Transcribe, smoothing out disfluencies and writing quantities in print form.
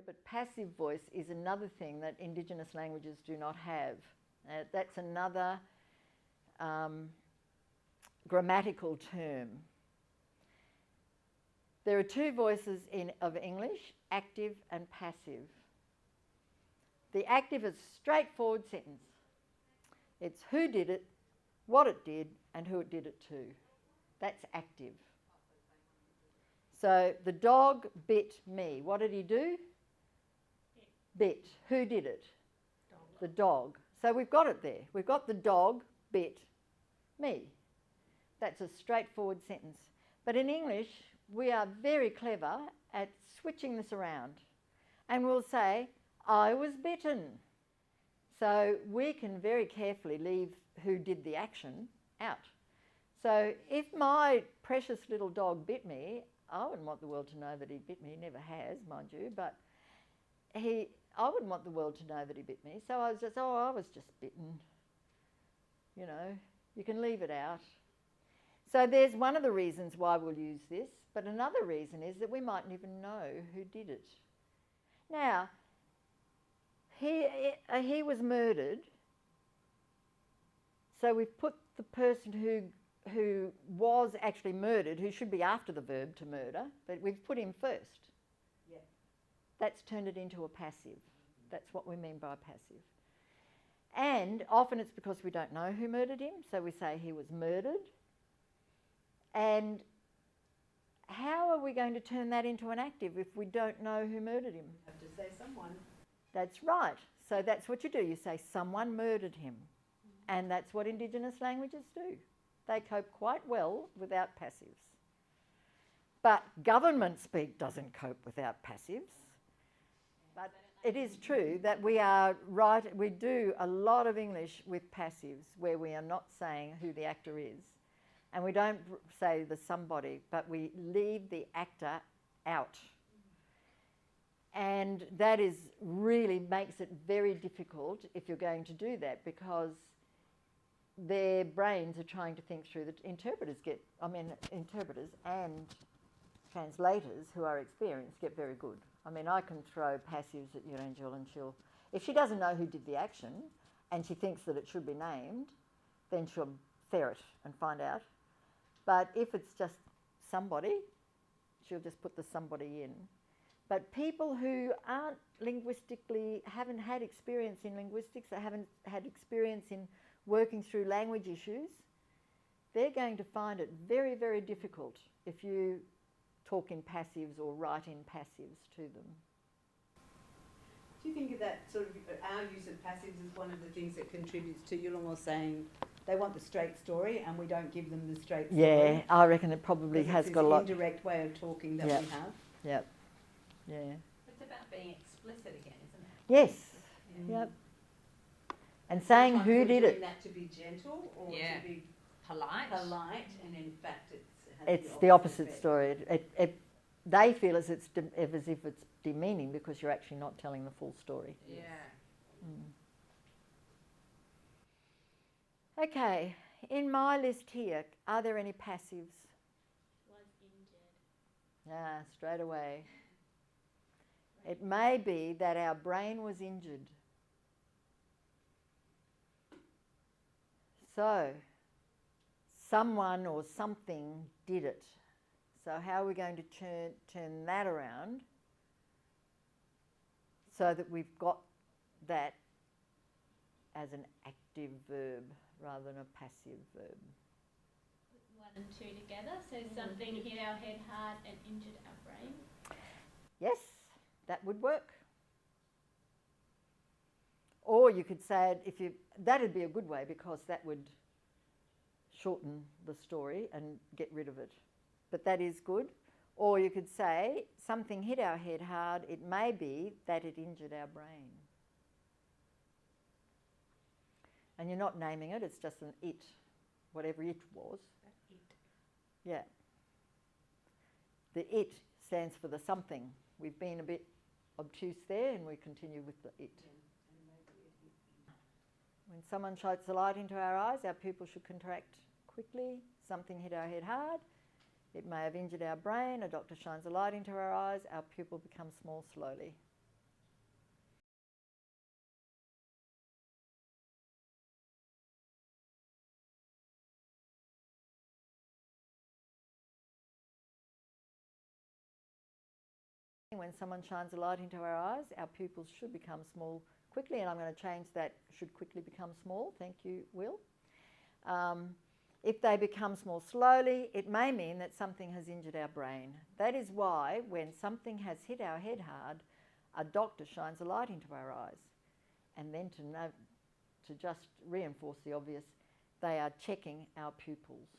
But passive voice is another thing that Indigenous languages do not have. That's another grammatical term. There are two voices of English, active and passive. The active is a straightforward sentence. It's who did it, what it did, and who it did it to. That's active. So the dog bit me. What did he do? Bit. Who did it? Dog. The dog. So we've got it there. We've got the dog bit me. That's a straightforward sentence. But in English, we are very clever at switching this around. And we'll say, I was bitten. So we can very carefully leave who did the action out. So if my precious little dog bit me, I wouldn't want the world to know that he bit me. He never has, mind you, but I wouldn't want the world to know that he bit me. So I was just, I was just bitten. You know, you can leave it out. So there's one of the reasons why we'll use this, but another reason is that we mightn't even know who did it. Now, he was murdered, so we've put the person who was actually murdered, who should be after the verb to murder, but we've put him first. Yeah. That's turned it into a passive. That's what we mean by passive. And often it's because we don't know who murdered him, so we say he was murdered. And how are we going to turn that into an active if we don't know who murdered him? You have to say someone. That's right. So that's what you do. You say someone murdered him. And that's what Indigenous languages do. They cope quite well without passives. But government speak doesn't cope without passives. But it is true that we do a lot of English with passives where we are not saying who the actor is. And we don't say the somebody, but we leave the actor out. And that really makes it very difficult if you're going to do that, because their brains are trying to think through interpreters and translators who are experienced get very good. I mean, I can throw passives at your angel and if she doesn't know who did the action and she thinks that it should be named, then she'll ferret and find out. But if it's just somebody, she'll just put the somebody in. But people who haven't had experience in linguistics, they haven't had experience in working through language issues, they're going to find it very, very difficult if you talk in passives or write in passives to them. Do you think that sort of our use of passives is one of the things that contributes to Yolngu saying they want the straight story and we don't give them the straight story? Yeah, I reckon it probably has got a lot. It's this indirect way of talking that we have. Yep. Yeah. It's about being explicit again, isn't it? Yes. Yeah. Yep. And saying Sometimes who we're did doing it. to be gentle or Yeah. to be Polite. and in fact It's the opposite effect. story. They feel as if it's demeaning because you're actually not telling the full story. Yeah. Okay, in my list here, are there any passives? Was injured. Ah, straight away. It may be that our brain was injured. So, someone or something did it. So how are we going to turn that around so that we've got that as an active verb rather than a passive verb? Put 1 and 2 together, so something hit our head hard and injured our brain. Yes, that would work. Or you could say that'd be a good way because that would shorten the story and get rid of it. But that is good. Or you could say something hit our head hard, it may be that it injured our brain. And you're not naming it, it's just an it, whatever it was. Yeah. The it stands for the something. We've been a bit obtuse there and we continue with the it. When someone shines a light into our eyes, our pupils should contract quickly. Something hit our head hard. It may have injured our brain. A doctor shines a light into our eyes. Our pupil becomes small slowly. often when someone shines a light into our eyes, our pupils should become small quickly, and I'm going to change that, should quickly become small. Thank you, Will. If they become small slowly, it may mean that something has injured our brain. That is why when something has hit our head hard, a doctor shines a light into our eyes. And then to just reinforce the obvious, they are checking our pupils.